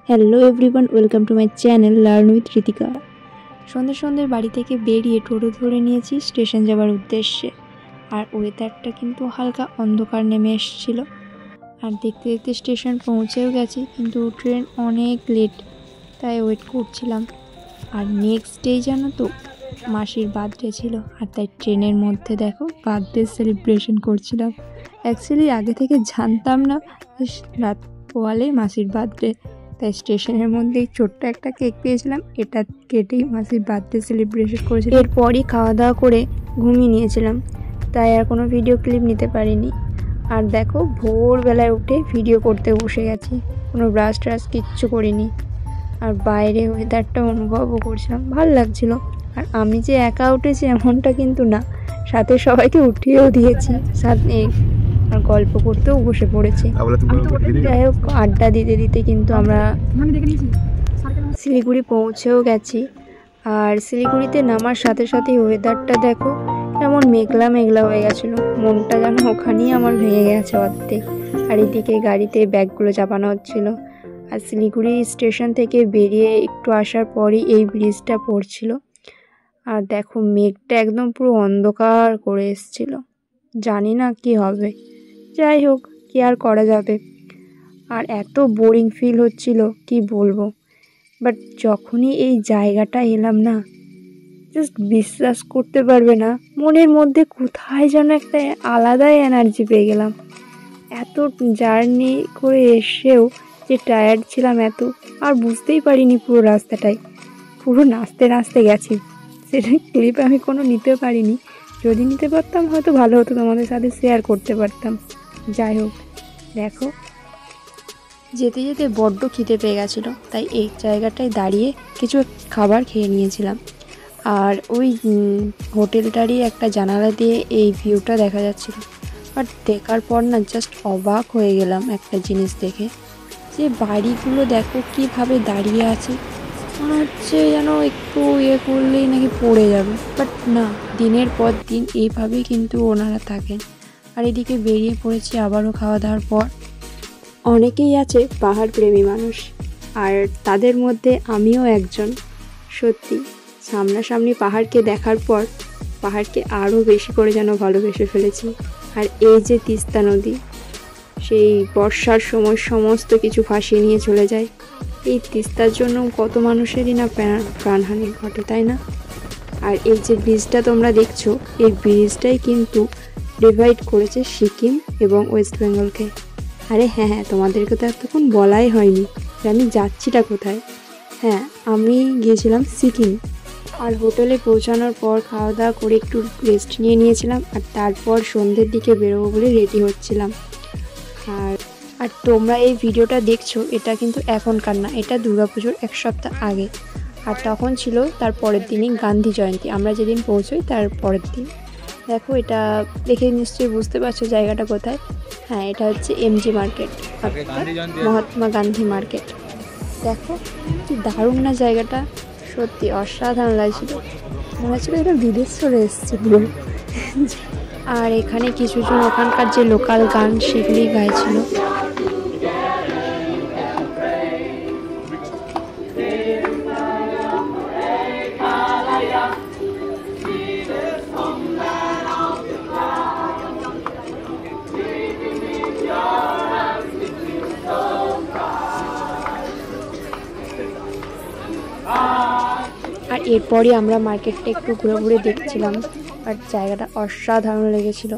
Hello everyone, welcome to my channel learn with Ritika. সন্ধ্যে সন্ধ্যে বাড়ি থেকে বেরিয়ে টোটো ধরে নিয়েছি স্টেশন যাওয়ার উদ্দেশ্যে। আর ওয়েদারটা কিন্তু হালকা অন্ধকার নেমে এসেছিলো। আর দেখতে দেখতে স্টেশন পৌঁছেও গেছি, কিন্তু ট্রেন অনেক লেট, তাই ওয়েট করছিলাম। আর নেক্সট ডে জানো তো মাসির বার্থডে ছিল, আর তাই ট্রেনের মধ্যে দেখো বার্থডে সেলিব্রেশন করছিলাম। অ্যাকচুয়ালি আগে থেকে জানতাম না রাত পোয়ালে মাসির বার্থডে, তাই স্টেশনের মধ্যেই ছোট্ট একটা কেক পেয়েছিলাম, এটা কেটেই মাসির বার্থডে সেলিব্রেশন করেছিলাম। এরপরই খাওয়া দাওয়া করে ঘুমিয়ে নিয়েছিলাম, তাই আর কোনো ভিডিও ক্লিপ নিতে পারিনি। আর দেখো ভোরবেলায় উঠে ভিডিও করতে বসে গেছি, কোনো ব্রাশ ট্রাশ কিচ্ছু করিনি। আর বাইরে ওয়েদারটা অনুভবও করছিলাম, ভালো লাগছিল। আর আমি যে একা উঠেছি এমনটা কিন্তু না, সাথে সবাইকে উঠিয়েও দিয়েছি, সাথে আর গল্প করতেও বসে পড়েছি। যাই হোক, আড্ডা দিতে দিতে কিন্তু আমরা শিলিগুড়ি পৌঁছেও গেছি। আর শিলিগুড়িতে নামার সাথে সাথেই ওয়েদারটা দেখো কেমন মেঘলা মেঘলা হয়ে গেছিলো, মনটা যেন ওখানেই আমার ভেঙে গেছে অর্ধেক। আর এদিকে গাড়িতে ব্যাগগুলো চাপানো হচ্ছিলো। আর শিলিগুড়ি স্টেশন থেকে বেরিয়ে একটু আসার পরই এই ব্রিজটা পড়ছিল। আর দেখো মেঘটা একদম পুরো অন্ধকার করে এসেছিল, জানি না কি হবে। যাই হোক, কি আর করা যাবে। আর এত বোরিং ফিল হচ্ছিল কি বলবো। বাট যখনই এই জায়গাটা এলাম না, জাস্ট বিশ্বাস করতে পারবে না, মনের মধ্যে কোথায় যেন একটা আলাদাই এনার্জি পেয়ে গেলাম। এত জার্নি করে এসেও যে টায়ার্ড ছিলাম এত, আর বুঝতেই পারিনি পুরো রাস্তাটাই, পুরো নাচতে নাচতে গেছি। সেটা ক্লিপ আমি কোনো নিতে পারিনি, যদি নিতে পারতাম হয়তো ভালো হতো, তোমাদের সাথে শেয়ার করতে পারতাম। যাই হোক, দেখো যেতে যেতে বড্ড খিদে পেয়ে গেছিলো, তাই এই জায়গাটায় দাঁড়িয়ে কিছু খাবার খেয়ে নিয়েছিলাম। আর ওই হোটেলটারই একটা জানালা দিয়ে এই ভিউটা দেখা যাচ্ছিলো। বাট দেখার পর না জাস্ট অবাক হয়ে গেলাম একটা জিনিস দেখে, যে বাড়িগুলো দেখো কীভাবে দাঁড়িয়ে আছে, মনে হচ্ছে যেন একটু করলেই নাকি পড়ে যাবে। বাট না, দিনের পর দিন এইভাবেই কিন্তু ওনারা থাকেন। আর এদিকে বেরিয়ে পড়েছি আবারও খাওয়া দাওয়ার পর। অনেকেই আছে পাহাড় প্রেমী মানুষ, আর তাদের মধ্যে আমিও একজন। সত্যি সামনাসামনি পাহাড়কে দেখার পর পাহাড়কে আরও বেশি করে যেন ভালোবেসে ফেলেছি। আর এই যে তিস্তা নদী, সেই বর্ষার সময় সমস্ত কিছু ভাসিয়ে নিয়ে চলে যায়। এই তিস্তার জন্য কত মানুষেরই না প্রাণহানি ঘটে, তাই না? আর এই যে ব্রিজটা তোমরা দেখছো, এই ব্রিজটাই কিন্তু ডিভাইড করেছে সিকিম এবং ওয়েস্ট বেঙ্গলকে। আরে হ্যাঁ, তোমাদেরকে তো এতক্ষণ বলাই হয়নি যে আমি যাচ্ছিটা কোথায়। হ্যাঁ, আমি গিয়েছিলাম সিকিম। আর হোটেলে পৌঁছানোর পর খাওয়া দাওয়া করে একটু রেস্ট নিয়েছিলাম। আর তারপর সন্ধ্যের দিকে বেরোবো বলে রেডি হচ্ছিলাম। আর তোমরা এই ভিডিওটা দেখছো, এটা কিন্তু এখনকার না, এটা দুর্গাপুজোর এক সপ্তাহ আগে। আর তখন ছিল তার পরের দিনই গান্ধী জয়ন্তী, আমরা যেদিন পৌঁছোই তার পরের দিন। দেখো এটা দেখে নিশ্চয়ই বুঝতে পারছো জায়গাটা কোথায়। হ্যাঁ, এটা হচ্ছে MG market, Mahatma Gandhi market. দেখো কি দারুণ না জায়গাটা, সত্যি অসাধারণ লাগছিল, মনে হচ্ছিল এটা বিদেশ চলে এসছে পুরো। আর এখানে কিছুজন ওখানকার যে লোকাল গান সেগুলি গাইছিল। আর এরপরই আমরা মার্কেটটা একটু ঘুরে ঘুরে দেখছিলাম, আর জায়গাটা অসাধারণ লেগেছিল।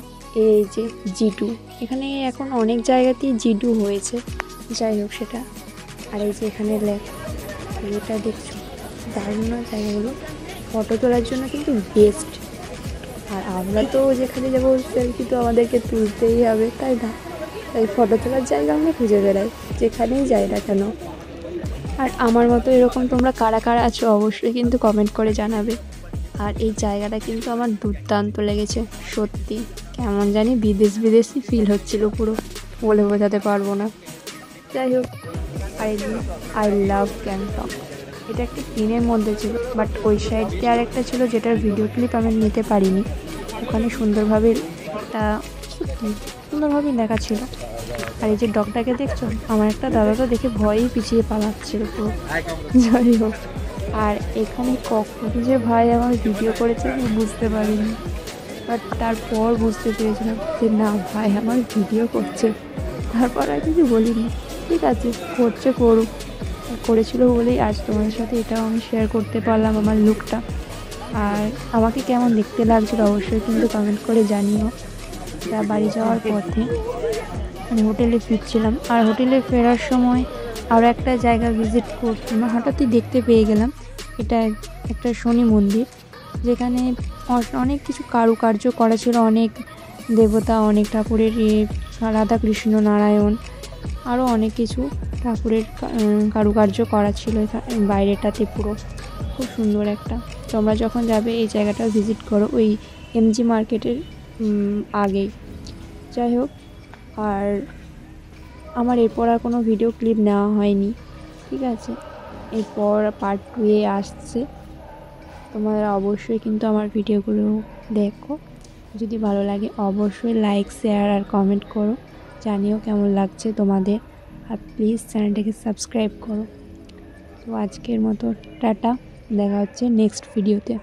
এই যে জিডু, এখানে এখন অনেক জায়গাতেই জিডু হয়েছে, যাই হোক সেটা। আর এই যে এখানে এটা দেখছো, দারুণ জায়গাগুলো ফটো তোলার জন্য কিন্তু বেস্ট। আর আমরা তো যেখানে যাবো সেলফি তো আমাদেরকে তুলতেই হবে, তাই না? তাই ফটো তোলার জায়গা আমরা খুঁজে বেড়াই, যেখানেই যাই না কেন। আর আমার মতো এরকম তোমরা কারা কারা আছো অবশ্যই কিন্তু কমেন্ট করে জানাবে। আর এই জায়গাটা কিন্তু আমার দুর্দান্ত লেগেছে, সত্যি কেমন জানি বিদেশি ফিল হচ্ছিল, পুরো বলে বোঝাতে পারবো না। যাই হোক, আই লাভ গ্যাংটক। এটা একটা দিনের মধ্যে ছিল, বাট ওই সাইড দিয়ে আর একটা ছিল যেটার ভিডিও ক্লিপ আমি নিতে পারিনি। ওখানে সুন্দরভাবে একটা সুন্দরভাবে লেখা ছিল। আর এই যে ডগটাকে দেখছো, আমার একটা দাদা তো দেখে ভয়েই পিছিয়ে পালাচ্ছিল পুরো। যাই হোক, আর এখানে কখন যে ভাই আমার ভিডিও করেছে আমি বুঝতে পারিনি, বাট তারপর বুঝতে পেরেছিলাম যে না, ভাই আমার ভিডিও করছে। তারপর আর কিছু বলিনি, ঠিক আছে করছে করুক, করেছিল বলেই আজ তোমাদের সাথে এটাও আমি শেয়ার করতে পারলাম আমার লুকটা। আর আমাকে কেমন দেখতে লাগছিল অবশ্যই কিন্তু কমেন্ট করে জানিও। যা বাড়ি যাওয়ার পথে মানে হোটেলে ফিরছিলাম, আর হোটেলে ফেরার সময় আরও একটা জায়গা ভিজিট করতাম, হঠাৎই দেখতে পেয়ে গেলাম। এটা একটা শনি মন্দির, যেখানে অনেক কিছু কারুকার্য করা ছিল, অনেক দেবতা, অনেক ঠাকুরের রাধা কৃষ্ণ নারায়ণ, আরও অনেক কিছু ঠাকুরের কারুকার্য করা ছিল বাইরেটাতে পুরো। খুব সুন্দর একটা। তোমরা যখন যাবে এই জায়গাটা ভিজিট করো, ওই এমজি মার্কেটের আগেই। যাই হোক, আর আমার এরপর আর কোনো ভিডিও ক্লিপ নেওয়া হয়নি, ঠিক আছে। এরপর পার্ট 2 আসছে, তোমরা অবশ্যই কিন্তু আমার ভিডিওগুলো দেখো। যদি ভালো লাগে অবশ্যই লাইক, শেয়ার আর কমেন্ট করো, জানিও কেমন লাগছে তোমাদের। আর প্লিজ চ্যানেলটাকে সাবস্ক্রাইব করো। তো আজকের মতো টাটা, দেখা হচ্ছে নেক্সট ভিডিওতে।